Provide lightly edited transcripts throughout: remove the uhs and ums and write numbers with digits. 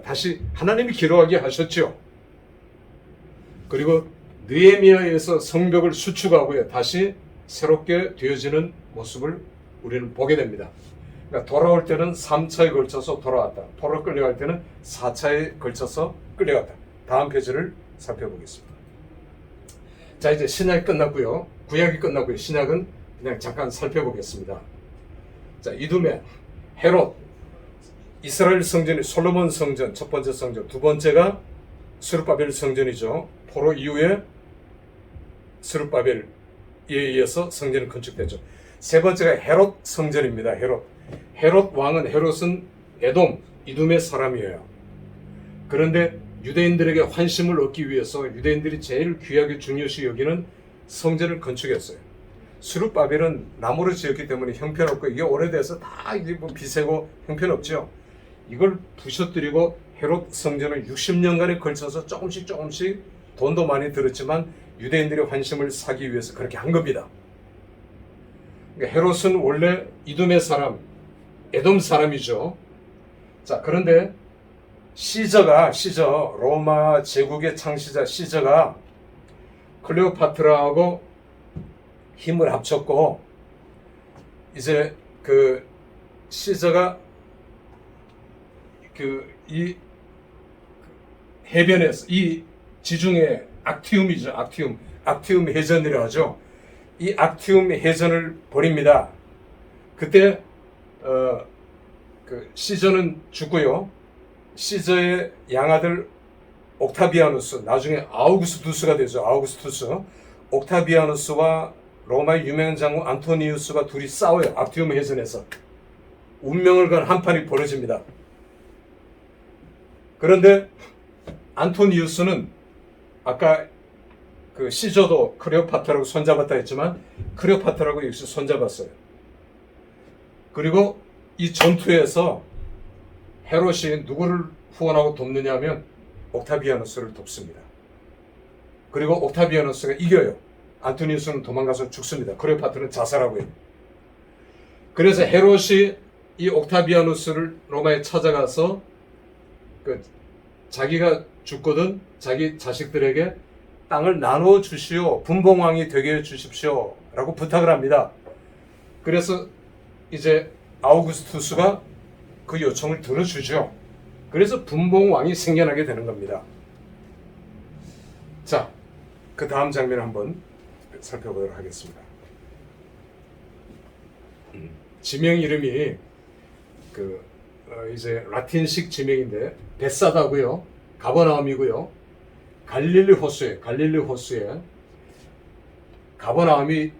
다시 하나님이 기록하게 하셨죠. 그리고 느헤미야에서 성벽을 수축하고요, 다시 새롭게 되어지는 모습을 우리는 보게 됩니다. 그러니까 돌아올 때는 3차에 걸쳐서 돌아왔다. 포로 끌려갈 때는 4차에 걸쳐서 끌려갔다. 다음 페이지를 살펴보겠습니다. 자, 이제 신약이 끝났고요. 구약이 끝났고요. 신약은 그냥 잠깐 살펴보겠습니다. 자, 이두메, 헤롯, 이스라엘 성전이 솔로몬 성전, 첫 번째 성전, 두 번째가 스룹바벨 성전이죠. 포로 이후에 스룹바벨에 의해서 성전이 건축됐죠. 세 번째가 헤롯 성전입니다. 헤롯 왕은, 헤롯은 에돔, 이둠의 사람이에요. 그런데 유대인들에게 환심을 얻기 위해서 유대인들이 제일 귀하게 중요시 여기는 성전을 건축했어요. 스룹바벨은 나무로 지었기 때문에 형편없고, 이게 오래돼서 다 이제 뭐 비세고 형편없죠. 이걸 부셔뜨리고 헤롯 성전은 60년간에 걸쳐서 조금씩 돈도 많이 들었지만 유대인들의 환심을 사기 위해서 그렇게 한 겁니다. 그러니까 헤롯은 원래 이둠의 사람, 에돔 사람이죠. 자, 그런데 시저, 로마 제국의 창시자 시저가 클레오파트라하고 힘을 합쳤고, 이제 그 시저가 이 해변에서, 이 지중해 악티움이죠. 악티움 해전이라고 하죠. 이 악티움 해전을 벌입니다. 그때 그 시저는 죽고요. 시저의 양아들 옥타비아누스, 나중에 아우구스투스가 되죠. 옥타비아누스와 로마의 유명한 장군 안토니우스가 둘이 싸워요. 악티움 해전에서. 운명을 건 한판이 벌어집니다. 그런데 안토니우스는 아까 그 시저도 클레오파트라고 손잡았다 했지만 클레오파트라고 역시 손잡았어요. 그리고 이 전투에서 헤롯이 누구를 후원하고 돕느냐 하면 옥타비아누스를 돕습니다. 그리고 옥타비아누스가 이겨요. 안토니우스는 도망가서 죽습니다. 클레오파트는 자살하고 해요. 그래서 헤롯이 이 옥타비아누스를 로마에 찾아가서 자기가 죽거든 자기 자식들에게 땅을 나누어 주시오, 분봉왕이 되게 해 주십시오 라고 부탁을 합니다. 그래서 이제 아우구스투스가 그 요청을 들어주죠. 그래서 분봉왕이 생겨나게 되는 겁니다. 자, 그 다음 장면을 한번 살펴보도록 하겠습니다. 지명 이름이 이제 라틴식 지명인데 베사다고요, 가버나움이고요, 갈릴리 호수에 가버나움이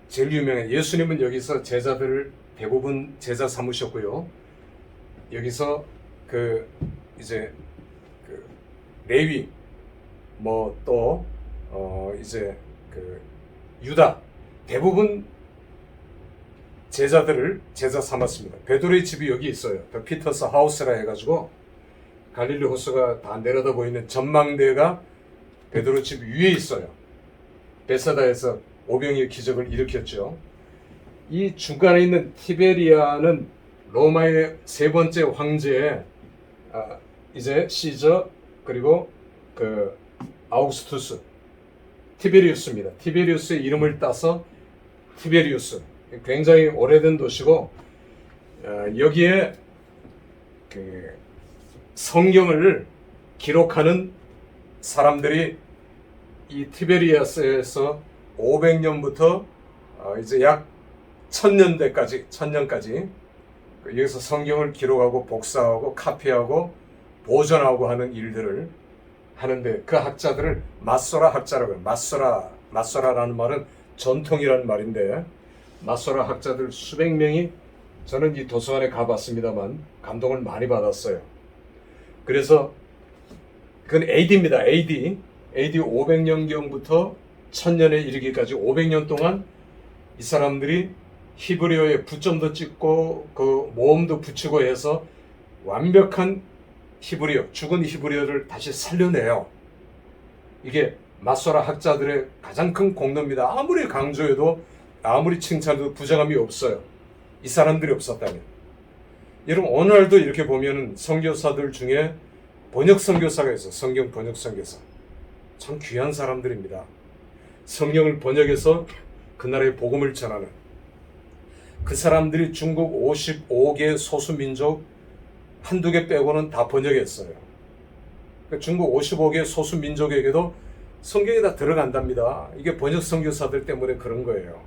제일 유명해요. 예수님은 여기서 제자들을 대부분 제자 삼으셨고요. 여기서 이제 레위, 또 이제 유다, 대부분 제자들을 제자 삼았습니다. 베드로의 집이 여기 있어요. 더 피터스 하우스라 해가지고 갈릴리 호수가 다 내려다 보이는 전망대가 베드로 집 위에 있어요. 베사다에서 오병이의 기적을 일으켰죠. 이 중간에 있는 티베리아는 로마의 세 번째 황제, 이제 시저, 그리고 아우구스투스, 티베리우스입니다. 티베리우스의 이름을 따서 티베리우스. 굉장히 오래된 도시고, 여기에 성경을 기록하는 사람들이 이 티베리아스에서 500년부터 이제 약 1000년까지 여기서 성경을 기록하고 복사하고 카피하고 보존하고 하는 일들을 하는데, 그 학자들을 마소라 학자라고 해요. 마소라라는 말은 전통이라는 말인데, 마소라 학자들 수백 명이, 저는 이 도서관에 가봤습니다만 감동을 많이 받았어요. 그래서 그건 AD입니다. AD 500년경부터 1000년에 이르기까지 500년 동안 이 사람들이 히브리어에 부점도 찍고 그 모음도 붙이고 해서 완벽한 히브리어, 죽은 히브리어를 다시 살려내요. 이게 마소라 학자들의 가장 큰 공로입니다. 아무리 강조해도, 아무리 칭찬해도 부정함이 없어요. 이 사람들이 없었다면. 여러분, 오늘도 이렇게 보면 선교사들 중에 번역 선교사가 있어. 성경 번역 선교사. 참 귀한 사람들입니다. 성경을 번역해서 그 나라의 복음을 전하는 그 사람들이 중국 55개 소수민족 한두 개 빼고는 다 번역했어요. 그러니까 중국 55개 소수민족에게도 성경이 다 들어간답니다. 이게 번역 선교사들 때문에 그런 거예요.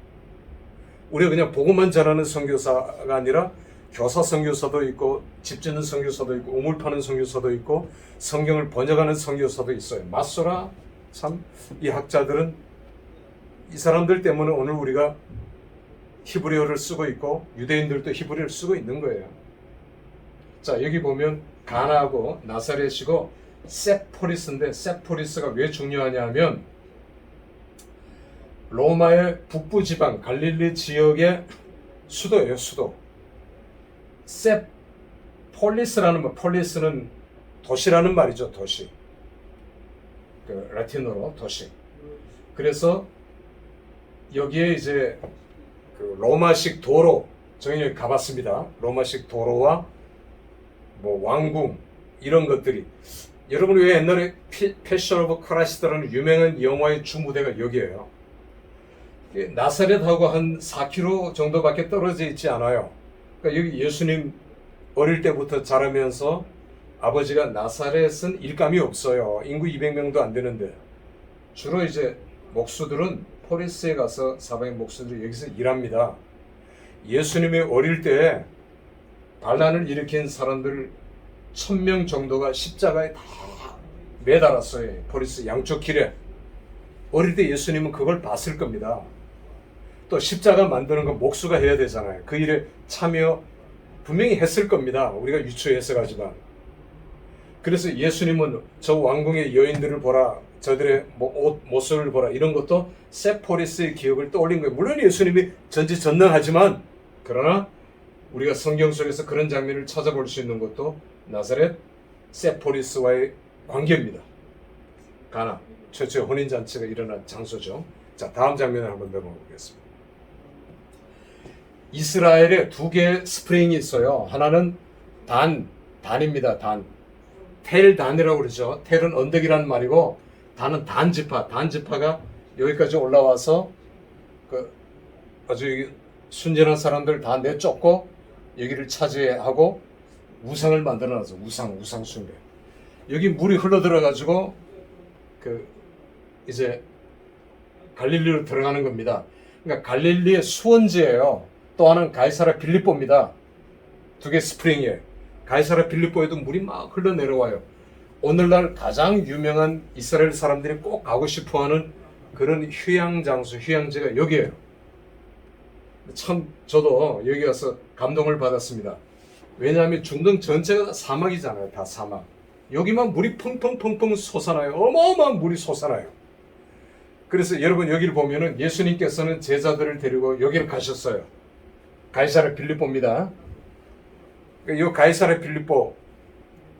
우리가 그냥 복음만 전하는 선교사가 아니라 교사 선교사도 있고 집 짓는 선교사도 있고 우물 파는 선교사도 있고 성경을 번역하는 선교사도 있어요. 맞소라 참 이 학자들은 이 사람들 때문에 오늘 우리가 히브리어를 쓰고 있고 유대인들도 히브리어를 쓰고 있는 거예요. 자, 여기 보면 가나하고 나사렛이고 세포리스인데 세포리스가 왜 중요하냐 하면 로마의 북부 지방 갈릴리 지역의 수도예요. 수도. 세폴리스라는 말, 폴리스는 도시라는 말이죠. 도시. 그 라틴어로 도시. 그래서 여기에 이제 그 로마식 도로, 저희 여기 가봤습니다. 로마식 도로와 뭐 왕궁 이런 것들이, 여러분 왜 옛날에 패션 오브 크라이스트라는 유명한 영화의 주무대가 여기에요. 나사렛하고 한 4km 정도밖에 떨어져 있지 않아요. 그러니까 여기 예수님 어릴 때부터 자라면서 아버지가 나사렛은 일감이 없어요. 인구 200명도 안 되는데 주로 이제 목수들은 포리스에 가서 사방의 목수들이 여기서 일합니다. 예수님이 어릴 때 반란을 일으킨 사람들 1000명 정도가 십자가에 다 매달았어요. 포리스 양쪽 길에. 어릴 때 예수님은 그걸 봤을 겁니다. 또 십자가 만드는 건 목수가 해야 되잖아요. 그 일에 참여 분명히 했을 겁니다. 우리가 유추해서 가지만. 그래서 예수님은 저 왕궁의 여인들을 보라, 저들의 옷, 모습을 보라, 이런 것도 세포리스의 기억을 떠올린 거예요. 물론 예수님이 전지전능하지만, 그러나 우리가 성경 속에서 그런 장면을 찾아볼 수 있는 것도 나사렛 세포리스와의 관계입니다. 가나, 최초의 혼인잔치가 일어난 장소죠. 자, 다음 장면을 한번 넘어가 보겠습니다. 이스라엘에 두 개의 스프링이 있어요. 하나는 단입니다. 단. 텔단이라고 그러죠. 텔은 언덕이라는 말이고 단은 단지파. 단지파가 여기까지 올라와서 그 아주 순전한 사람들 다 내쫓고 여기를 차지하고 우상을 만들어놔서 우상 숭배. 여기 물이 흘러 들어가지고 그 이제 갈릴리로 들어가는 겁니다. 그러니까 갈릴리의 수원지예요. 또 하나는 가이사라 빌립보입니다. 두 개 스프링이에요. 가이사라 빌립보에도 물이 막 흘러내려와요. 오늘날 가장 유명한 이스라엘 사람들이 꼭 가고 싶어하는 그런 휴양장소, 휴양지가 여기에요. 참 저도 여기 가서 감동을 받았습니다. 왜냐하면 중동 전체가 다 사막이잖아요. 다 사막. 여기만 물이 펑펑펑펑 솟아나요. 어마어마한 물이 솟아나요. 그래서 여러분 여기를 보면은 예수님께서는 제자들을 데리고 여기를 가셨어요. 가이사라 빌립보입니다. 이 가이사라 빌립보,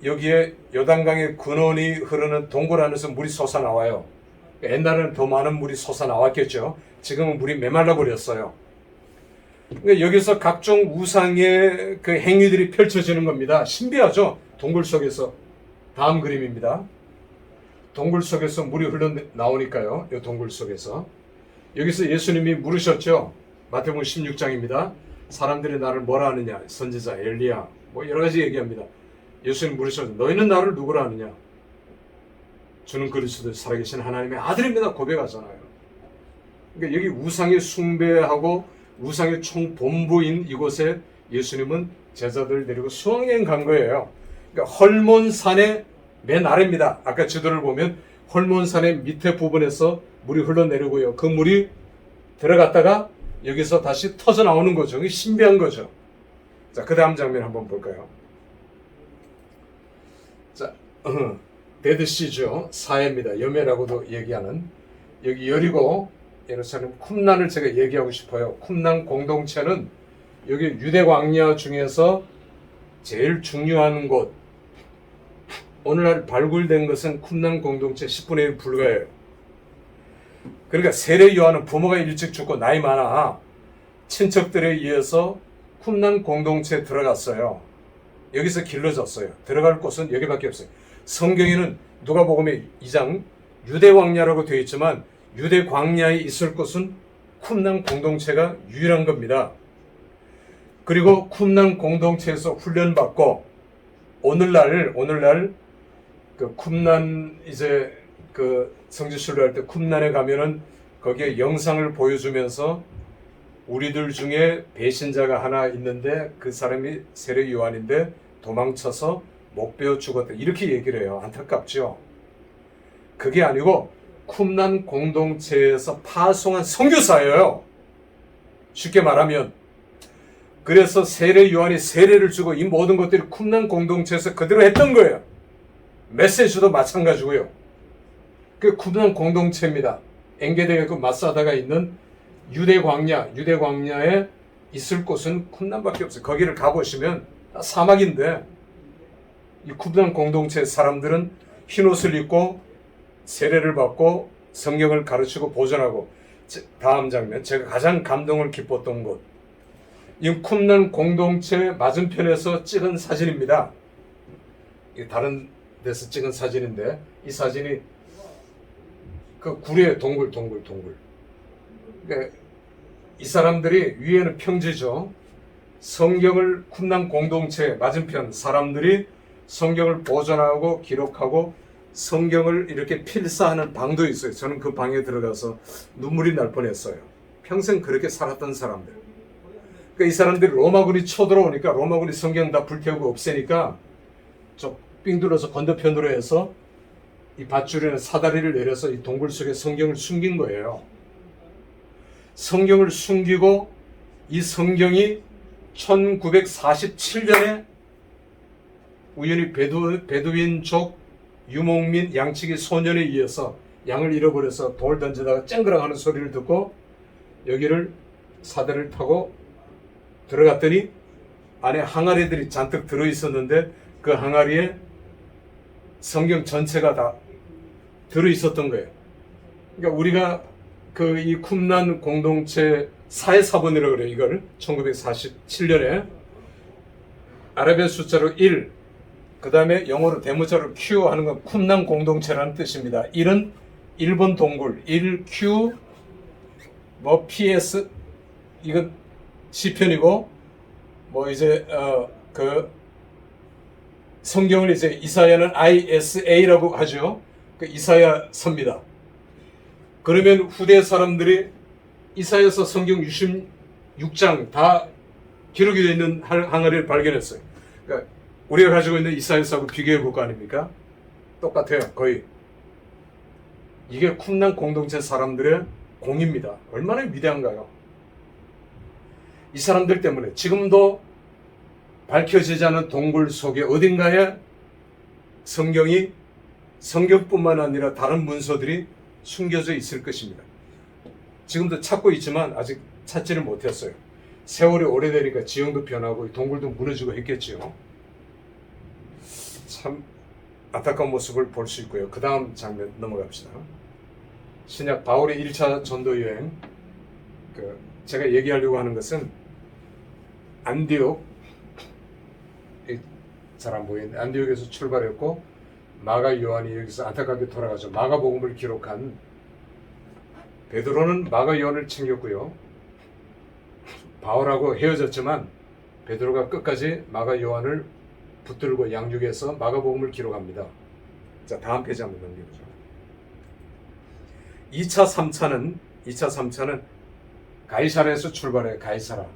여기에 요단강의 근원이 흐르는 동굴 안에서 물이 솟아나와요. 옛날에는 더 많은 물이 솟아나왔겠죠. 지금은 물이 메말라 버렸어요. 그러니까 여기서 각종 우상의 그 행위들이 펼쳐지는 겁니다. 신비하죠? 동굴 속에서. 다음 그림입니다. 동굴 속에서 물이 흘러나오니까요. 이 동굴 속에서. 여기서 예수님이 물으셨죠. 마태복음 16장입니다. 사람들이 나를 뭐라 하느냐? 선지자 엘리야. 뭐 여러 가지 얘기합니다. 예수님 물으셨죠. 너희는 나를 누구라 하느냐? 주는 그리스도 살아계신 하나님의 아들입니다. 고백하잖아요. 그러니까 여기 우상의 숭배하고 우상의 총본부인 이곳에 예수님은 제자들을 데리고 수학여행 간 거예요. 그러니까 헐몬산의 맨 아래입니다. 아까 지도를 보면 헐몬산의 밑에 부분에서 물이 흘러내리고요. 그 물이 들어갔다가 여기서 다시 터져 나오는 거죠. 신비한 거죠. 자, 그 다음 장면 한번 볼까요? 자, 데드시죠. 사해입니다. 여매라고도 얘기하는. 여기 여리고 예루살렘 쿰난을 제가 얘기하고 싶어요. 쿰난 공동체는 여기 유대 광야 중에서 제일 중요한 곳. 오늘날 발굴된 것은 쿰난 공동체 10분의 1 불과해요. 그러니까 세례 요한은 부모가 일찍 죽고 나이 많아 친척들에 의해서 쿰난 공동체에 들어갔어요. 여기서 길러졌어요. 들어갈 곳은 여기밖에 없어요. 성경에는 누가복음의 2장 유대 광야라고 되어 있지만 유대 광야에 있을 곳은 쿰난 공동체가 유일한 겁니다. 그리고 쿰난 공동체에서 훈련받고 오늘날 그 쿰난 이제 그 성지순례 할 때 쿰난에 가면은 거기에 영상을 보여주면서 우리들 중에 배신자가 하나 있는데 그 사람이 세례 요한인데 도망쳐서 못 베어 죽었다. 이렇게 얘기를 해요. 안타깝죠? 그게 아니고 쿰난 공동체에서 파송한 선교사예요. 쉽게 말하면. 그래서 세례 요한이 세례를 주고 이 모든 것들이 쿰난 공동체에서 그대로 했던 거예요. 메시지도 마찬가지고요. 그 쿰난 공동체입니다. 엔게디의 그 마사다가 있는 유대 광야에 있을 곳은 쿰난밖에 없어요. 거기를 가보시면 사막인데 이 쿰난 공동체 사람들은 흰옷을 입고 세례를 받고 성경을 가르치고 보존하고. 다음 장면, 제가 가장 감동을 깊었던 곳, 이 쿰난 공동체 맞은편에서 찍은 사진입니다. 다른 데서 찍은 사진인데 이 사진이 그 굴이에요. 동굴. 그러니까 이 사람들이 위에는 평지죠. 성경을 쿰난 공동체 맞은편 사람들이 성경을 보존하고 기록하고 성경을 이렇게 필사하는 방도 있어요. 저는 그 방에 들어가서 눈물이 날 뻔했어요. 평생 그렇게 살았던 사람들. 그러니까 이 사람들이 로마군이 쳐들어오니까 로마군이 성경 다 불태우고 없애니까 좀 삥들어서 건너편으로 해서 이 밧줄에는 사다리를 내려서 이 동굴 속에 성경을 숨긴 거예요. 성경을 숨기고 이 성경이 1947년에 우연히 베두인족 유목민 양치기 소년에 의해서 양을 잃어버려서 돌 던지다가 쨍그랑 하는 소리를 듣고 여기를 사다리를 타고 들어갔더니 안에 항아리들이 잔뜩 들어있었는데 그 항아리에 성경 전체가 다 들어있었던 거예요. 그러니까 우리가 그 이 쿰난 공동체 사회사본이라고 그래요. 이걸 1947년에 아랍의 숫자로 1, 그 다음에 영어로 대문자로 Q 하는 건 쿰난 공동체라는 뜻입니다. 1은 일본 동굴, 1Q, 뭐 PS, 이건 시편이고, 뭐 이제 그 성경을 이제 이사야는 ISA라고 하죠. 그 이사야서입니다. 그러면 후대 사람들이 이사야서 성경 66장 다 기록이 되어 있는 항아리를 발견했어요. 그러니까 우리가 가지고 있는 이사야서하고 비교해 볼 거 아닙니까? 똑같아요. 거의. 이게 쿰난 공동체 사람들의 공입니다. 얼마나 위대한가요? 이 사람들 때문에 지금도 밝혀지지 않은 동굴 속에 어딘가에 성경뿐만 아니라 다른 문서들이 숨겨져 있을 것입니다. 지금도 찾고 있지만 아직 찾지를 못했어요. 세월이 오래되니까 지형도 변하고 동굴도 무너지고 했겠지요. 참 안타까운 모습을 볼 수 있고요. 그 다음 장면 넘어갑시다. 신약 바울의 1차 전도 여행. 제가 얘기하려고 하는 것은 안디옥, 잘 안 보이는데 안디옥에서 출발했고 마가 요한이 여기서 안타깝게 돌아가죠. 마가복음을 기록한 베드로는 마가 요한을 챙겼고요. 바울하고 헤어졌지만 베드로가 끝까지 마가 요한을 붙들고 양육해서 마가복음을 기록합니다. 자, 다음 페이지 한번 넘겨보죠. 2차 3차는 가이사라에서 출발해요. 가이사라.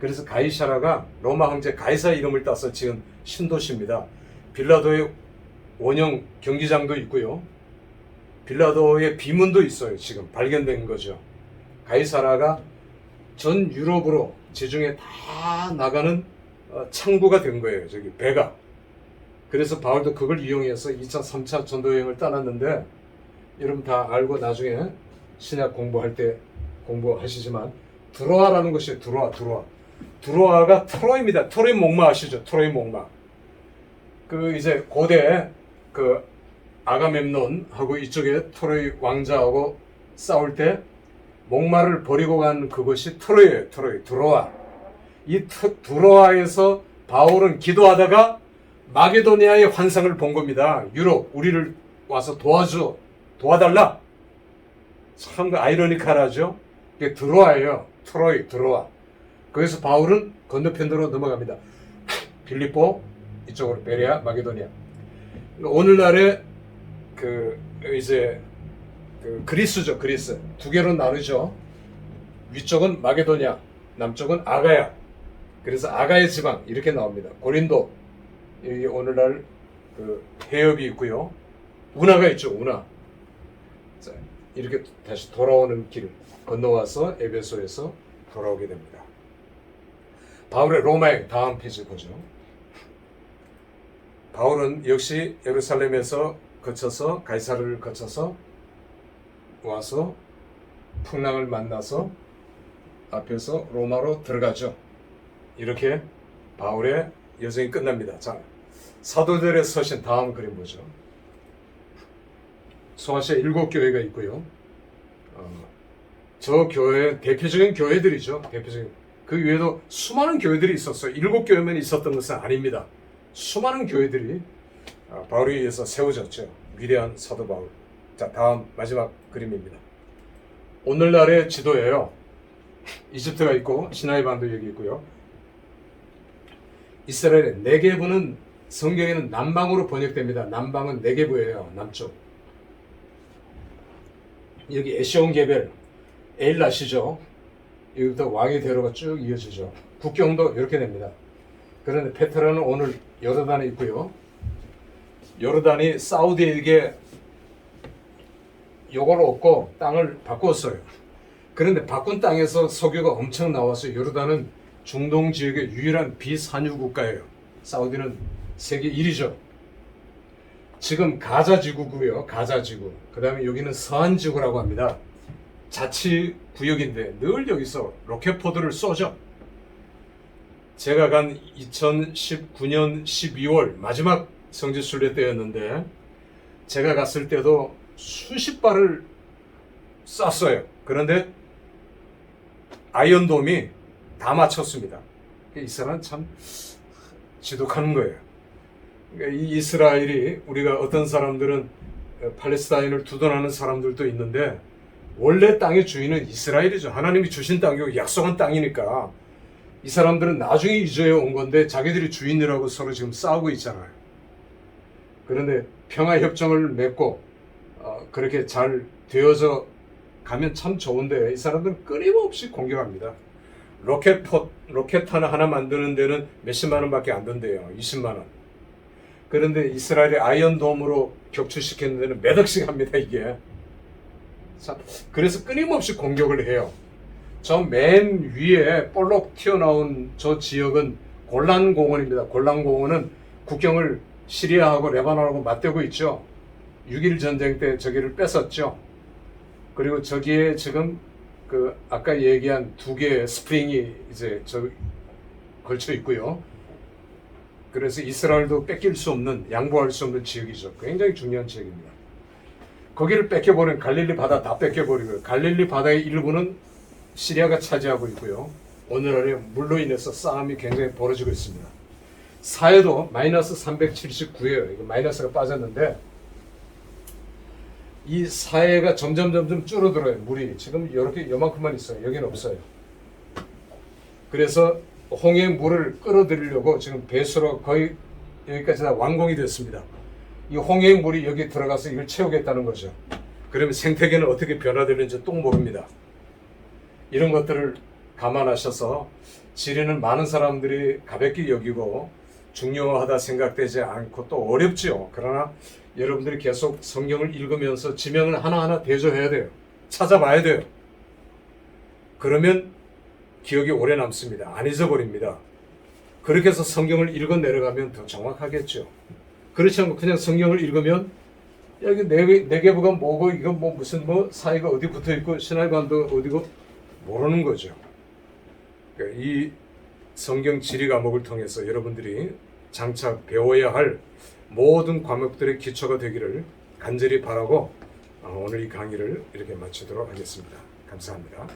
그래서 가이사라가 로마 황제 가이사 이름을 따서 지은 신도시입니다. 빌라도의 원형 경기장도 있고요. 빌라도의 비문도 있어요. 지금 발견된 거죠. 가이사라가 전 유럽으로 지중해 다 나가는 창구가 된 거예요. 저기 배가. 그래서 바울도 그걸 이용해서 2차, 3차 전도 여행을 떠났는데 여러분 다 알고 나중에 신약 공부할 때 공부하시지만 드로아라는 것이 드로아가 트로이입니다. 트로이 목마 아시죠? 트로이 목마. 그 이제 고대 그 아가멤논하고 이쪽에 트로이 왕자하고 싸울 때 목마를 버리고 간 그것이 트로이예요. 드로아. 이 드로아에서 바울은 기도하다가 마게도니아의 환상을 본 겁니다. 유럽 우리를 와서 도와달라. 참 아이러니컬하죠. 이게 드로아예요. 트로이 드로아. 거기서 바울은 건너편으로 넘어갑니다. 빌립보 이쪽으로 베레아 마게도니아. 오늘날의 이제 그리스죠. 그리스 두 개로 나누죠. 위쪽은 마게도니아, 남쪽은 아가야. 그래서 아가야 지방 이렇게 나옵니다. 고린도 여기 오늘날 해협이 있고요. 운하가 있죠. 운하. 자, 이렇게 다시 돌아오는 길 건너와서 에베소에서 돌아오게 됩니다. 바울의 로마행 다음 페이지 보죠. 바울은 역시 예루살렘에서 거쳐서 가이사르를 거쳐서 와서 풍랑을 만나서 앞에서 로마로 들어가죠. 이렇게 바울의 여정이 끝납니다. 자, 사도들의 서신 다음 그림 보죠. 소아시아 7교회가 있고요. 저 교회 대표적인 교회들이죠. 대표적인 그 외에도 수많은 교회들이 있었어요. 7교회만 있었던 것은 아닙니다. 수많은 교회들이 바울에 의해서 세워졌죠. 위대한 사도 바울. 자, 다음 마지막 그림입니다. 오늘날의 지도예요. 이집트가 있고 시나이 반도 여기 있고요. 이스라엘의 네게부는 성경에는 남방으로 번역됩니다. 남방은 네게부예요. 남쪽. 여기 에시온 게벨 에일라시죠. 여기부터 왕의 대로가 쭉 이어지죠. 국경도 이렇게 됩니다. 그런데 페트라는 오늘 요르단에 있고요. 요르단이 사우디에게 요걸 얻고 땅을 바꿨어요. 그런데 바꾼 땅에서 석유가 엄청 나와서 요르단은 중동 지역의 유일한 비산유 국가예요. 사우디는 세계 1위죠. 지금 가자지구고요. 가자지구. 그 다음에 여기는 서한지구라고 합니다. 자치구역인데 늘 여기서 로켓포드를 쏘죠. 제가 간 2019년 12월 마지막 성지순례 때였는데 제가 갔을 때도 수십 발을 쐈어요. 그런데 아이언돔이 다 맞췄습니다. 이 사람은 참 지독한 거예요. 그러니까 이 이스라엘이 우리가 어떤 사람들은 팔레스타인을 두둔하는 사람들도 있는데 원래 땅의 주인은 이스라엘이죠. 하나님이 주신 땅이고 약속한 땅이니까 이 사람들은 나중에 이주해 온 건데 자기들이 주인이라고 서로 지금 싸우고 있잖아요. 그런데 평화협정을 맺고 그렇게 잘 되어져 가면 참 좋은데 이 사람들은 끊임없이 공격합니다. 로켓 하나 만드는 데는 몇십만 원밖에 안 든대요. 20만 원. 그런데 이스라엘의 아이언돔으로 격추시키는 데는 몇 억씩 합니다. 이게. 참, 그래서 끊임없이 공격을 해요. 저 맨 위에 볼록 튀어나온 저 지역은 골란 공원입니다. 골란 공원은 국경을 시리아하고 레바논하고 맞대고 있죠. 6.1 전쟁 때 저기를 뺏었죠. 그리고 저기에 지금 아까 얘기한 두 개의 스프링이 이제 걸쳐 있고요. 그래서 이스라엘도 뺏길 수 없는, 양보할 수 없는 지역이죠. 굉장히 중요한 지역입니다. 거기를 뺏겨버린 갈릴리 바다 다 뺏겨버리고요. 갈릴리 바다의 일부는 시리아가 차지하고 있고요. 오늘날에 물로 인해서 싸움이 굉장히 벌어지고 있습니다. 사해도 마이너스 379예요. 이거 마이너스가 빠졌는데 이 사해가 점점 줄어들어요. 물이 지금 이렇게 요만큼만 있어요. 여기는 없어요. 그래서 홍해의 물을 끌어들이려고 지금 배수로 거의 여기까지 다 완공이 됐습니다. 이 홍해의 물이 여기 들어가서 이걸 채우겠다는 거죠. 그러면 생태계는 어떻게 변화되는지 또 모릅니다. 이런 것들을 감안하셔서 지리는 많은 사람들이 가볍게 여기고 중요하다 생각되지 않고 또 어렵죠. 그러나 여러분들이 계속 성경을 읽으면서 지명을 하나하나 대조해야 돼요. 찾아봐야 돼요. 그러면 기억이 오래 남습니다. 안 잊어버립니다. 그렇게 해서 성경을 읽어 내려가면 더 정확하겠죠. 그렇지 않고 그냥 성경을 읽으면 여기 네게부가 뭐고 이건 무슨 사이가 어디 붙어 있고 시나이반도 어디고 모르는 거죠. 그러니까 이 성경 지리 과목을 통해서 여러분들이 장차 배워야 할 모든 과목들의 기초가 되기를 간절히 바라고 오늘 이 강의를 이렇게 마치도록 하겠습니다. 감사합니다.